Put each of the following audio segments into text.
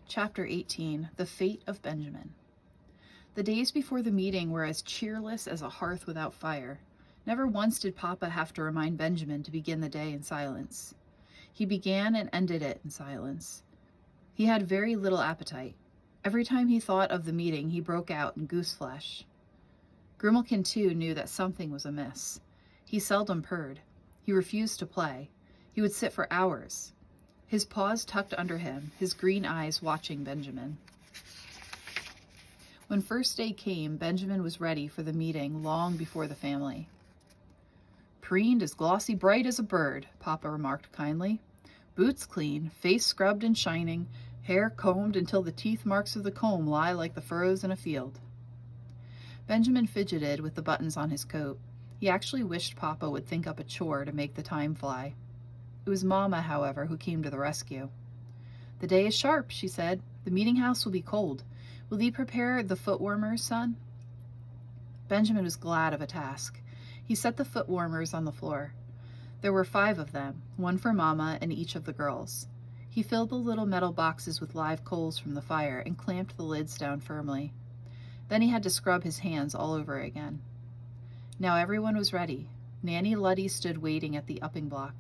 Chapter 18, The Fate of Benjamin. The days before the meeting were as cheerless as a hearth without fire. Never once did Papa have to remind Benjamin to begin the day in silence. He began and ended it in silence. He had very little appetite. Every time he thought of the meeting, he broke out in goose flesh. Grimalkin, too, knew that something was amiss. He seldom purred. He refused to play. He would sit for hours, his paws tucked under him, his green eyes watching Benjamin. When first day came, Benjamin was ready for the meeting long before the family. "Preened as glossy bright as a bird," Papa remarked kindly. "Boots clean, face scrubbed and shining, hair combed until the teeth marks of the comb lie like the furrows in a field." Benjamin fidgeted with the buttons on his coat. He actually wished Papa would think up a chore to make the time fly. It was Mama, however, who came to the rescue. "The day is sharp," she said. "The meeting house will be cold. Will thee prepare the foot warmers, son?" Benjamin was glad of a task. He set the foot warmers on the floor. There were 5 of them, one for Mama and each of the girls. He filled the little metal boxes with live coals from the fire and clamped the lids down firmly. Then he had to scrub his hands all over again. Now everyone was ready. Nanny Luddy stood waiting at the upping block.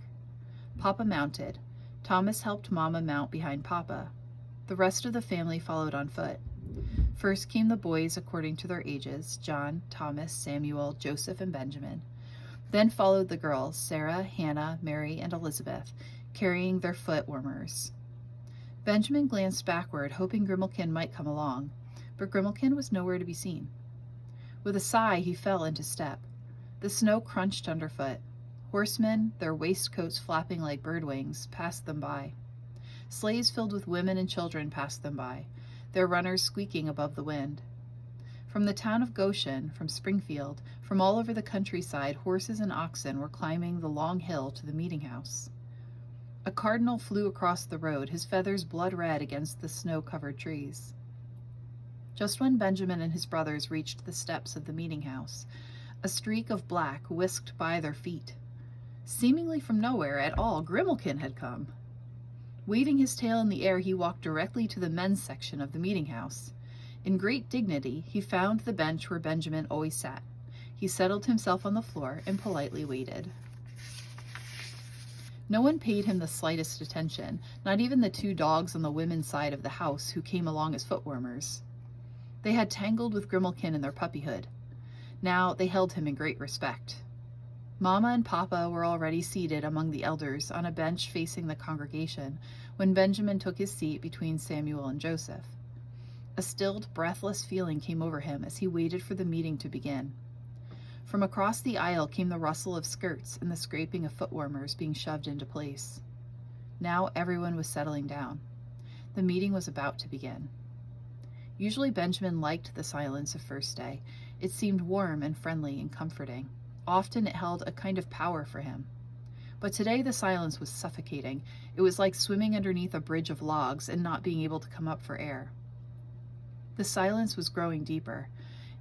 Papa mounted. Thomas helped Mama mount behind Papa. The rest of the family followed on foot. First came the boys according to their ages, John, Thomas, Samuel, Joseph, and Benjamin. Then followed the girls, Sarah, Hannah, Mary, and Elizabeth, carrying their foot warmers. Benjamin glanced backward, hoping Grimalkin might come along, but Grimalkin was nowhere to be seen. With a sigh, he fell into step. The snow crunched underfoot. Horsemen, their waistcoats flapping like bird wings, passed them by. Sleighs filled with women and children passed them by, their runners squeaking above the wind. From the town of Goshen, from Springfield, from all over the countryside, horses and oxen were climbing the long hill to the meeting house. A cardinal flew across the road, his feathers blood red against the snow-covered trees. Just when Benjamin and his brothers reached the steps of the meeting house, a streak of black whisked by their feet. Seemingly from nowhere at all, Grimalkin had come. Waving his tail in the air, he walked directly to the men's section of the meeting house. In great dignity, he found the bench where Benjamin always sat. He settled himself on the floor and politely waited. No one paid him the slightest attention, not even the 2 dogs on the women's side of the house who came along as foot warmers. They had tangled with Grimalkin in their puppyhood. Now they held him in great respect. Mama and Papa were already seated among the elders on a bench facing the congregation when Benjamin took his seat between Samuel and Joseph. A stilled, breathless feeling came over him as he waited for the meeting to begin. From across the aisle came the rustle of skirts and the scraping of foot warmers being shoved into place. Now everyone was settling down. The meeting was about to begin. Usually Benjamin liked the silence of first day. It seemed warm and friendly and comforting. Often it held a kind of power for him. But today the silence was suffocating. It was like swimming underneath a bridge of logs and not being able to come up for air. The silence was growing deeper.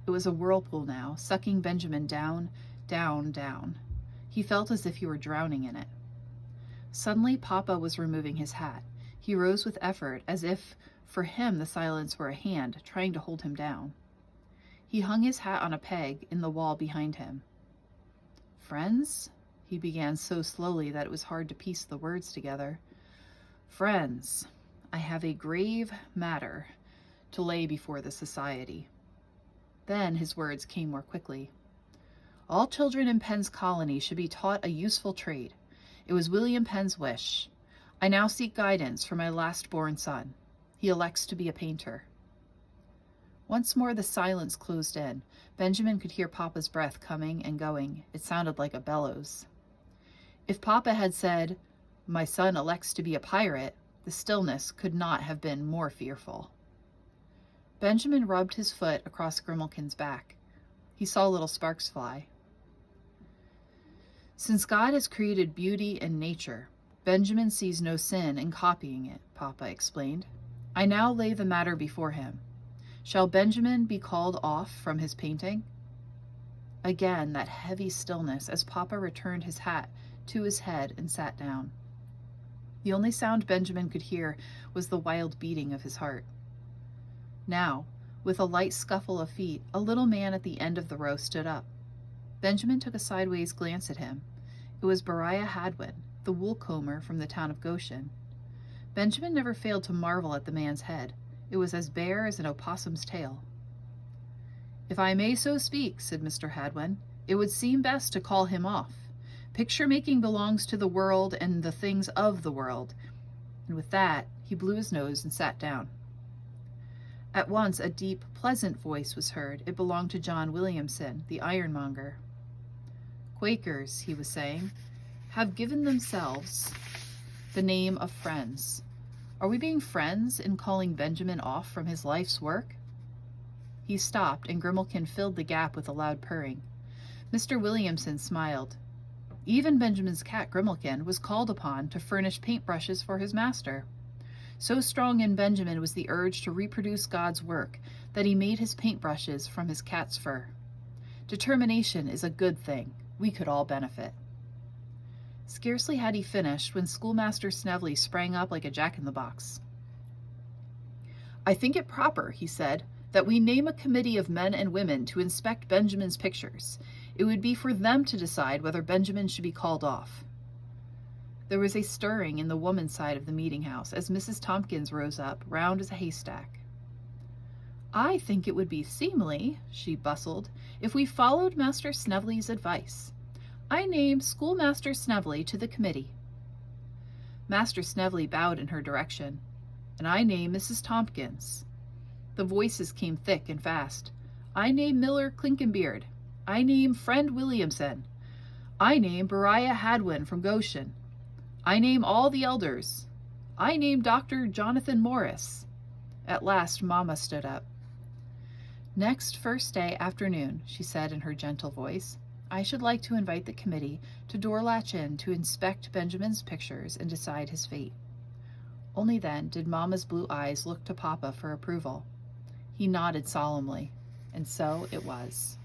It was a whirlpool now, sucking Benjamin down, down, down. He felt as if he were drowning in it. Suddenly Papa was removing his hat. He rose with effort, as if for him the silence were a hand trying to hold him down. He hung his hat on a peg in the wall behind him. "Friends," he began so slowly that it was hard to piece the words together. "Friends, I have a grave matter to lay before the society." Then his words came more quickly. "All children in Penn's colony should be taught a useful trade. It was William Penn's wish. I now seek guidance for my last-born son. He elects to be a painter." Once more the silence closed in. Benjamin could hear Papa's breath coming and going. It sounded like a bellows. If Papa had said, "My son elects to be a pirate," the stillness could not have been more fearful. Benjamin rubbed his foot across Grimalkin's back. He saw little sparks fly. "Since God has created beauty in nature, Benjamin sees no sin in copying it," Papa explained. "I now lay the matter before him. Shall Benjamin be called off from his painting?" Again that heavy stillness as Papa returned his hat to his head and sat down. The only sound Benjamin could hear was the wild beating of his heart. Now, with a light scuffle of feet, a little man at the end of the row stood up. Benjamin took a sideways glance at him. It was Beriah Hadwin, the wool-comber from the town of Goshen. Benjamin never failed to marvel at the man's head. It was as bare as an opossum's tail. "If I may so speak," said Mr. Hadwin, "it would seem best to call him off. Picture-making belongs to the world and the things of the world." And with that, he blew his nose and sat down. At once a deep, pleasant voice was heard. It belonged to John Williamson, the ironmonger. "Quakers," he was saying, "have given themselves the name of Friends. Are we being friends in calling Benjamin off from his life's work?" He stopped, and Grimalkin filled the gap with a loud purring. Mr. Williamson smiled. Even Benjamin's cat Grimalkin was called upon to furnish paintbrushes for his master. So strong in Benjamin was the urge to reproduce God's work that he made his paintbrushes from his cat's fur. Determination is a good thing. We could all benefit. Scarcely had he finished when Schoolmaster Snevely sprang up like a jack-in-the-box. "I think it proper," he said, "that we name a committee of men and women to inspect Benjamin's pictures. It would be for them to decide whether Benjamin should be called off." There was a stirring in the woman's side of the meeting-house as Mrs. Tompkins rose up, round as a haystack. "I think it would be seemly," she bustled, "if we followed Master Snevely's advice. I name Schoolmaster Snevely to the committee." Master Snevely bowed in her direction. "And I name Mrs. Tompkins." The voices came thick and fast. "I name Miller Clinkenbeard. I name Friend Williamson. I name Beriah Hadwin from Goshen. I name all the elders. I name Dr. Jonathan Morris." At last Mamma stood up. "Next first day afternoon," she said in her gentle voice, "I should like to invite the committee to Dorlatch Inn to inspect Benjamin's pictures and decide his fate." Only then did Mamma's blue eyes look to Papa for approval. He nodded solemnly, and so it was.